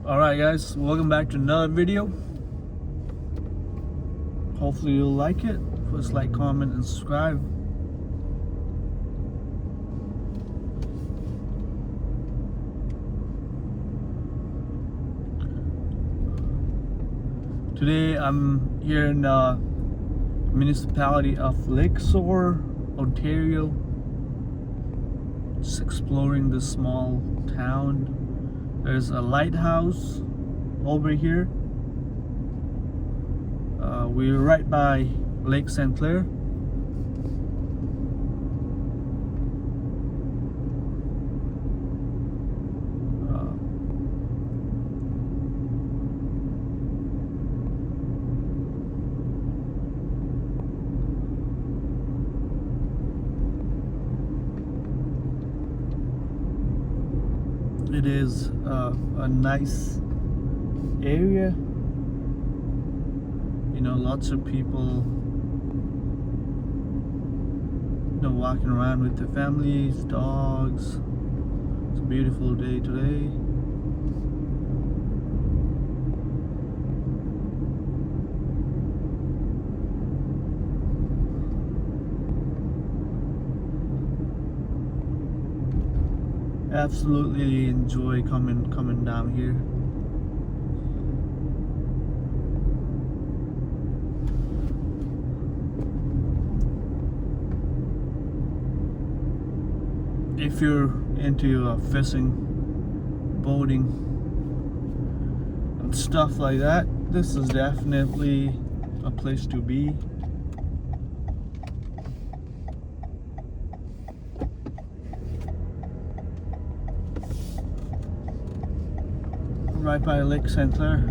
Alright guys, welcome back to another video. Hopefully you'll like it. First like, comment, and subscribe. Today I'm here in the municipality of Lakeshore, Ontario. Just exploring this small town. There's a lighthouse over here. We're right by Lake St. Clair. It is a nice area. You know, lots of people, walking around with their families, dogs. It's a beautiful day today. Absolutely enjoy coming down here. If you're into fishing, boating, and stuff like that, this is definitely a place to be. Right by Lake St. Clair.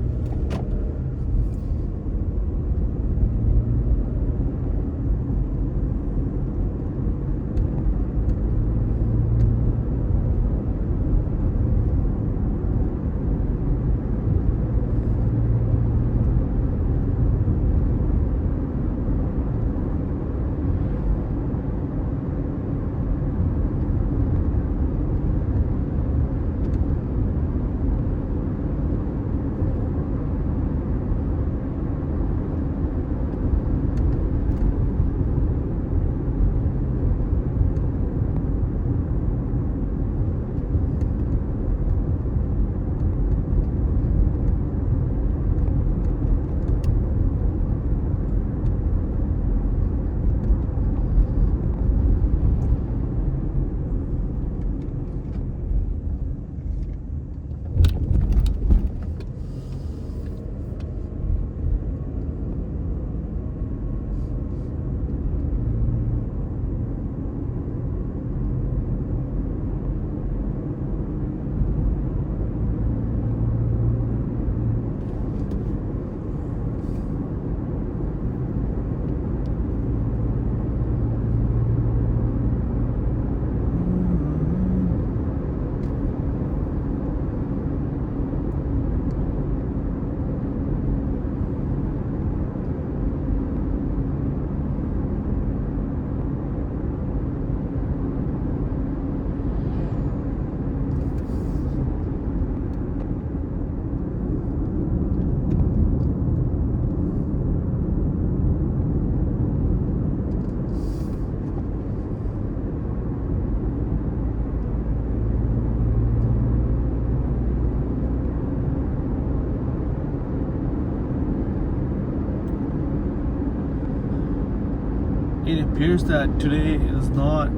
It appears that today is not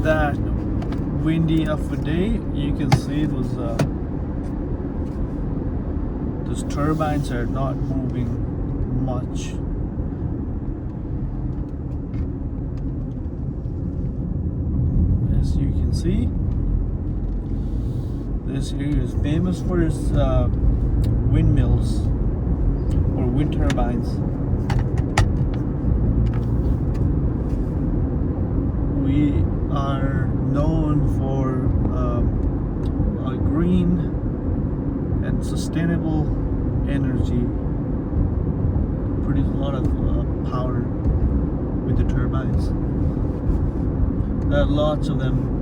that windy of a day. You can see those turbines are not moving much. As you can see, this area is famous for its windmills or wind turbines. We are known for a green and sustainable energy. Produce a lot of power with the turbines. There are lots of them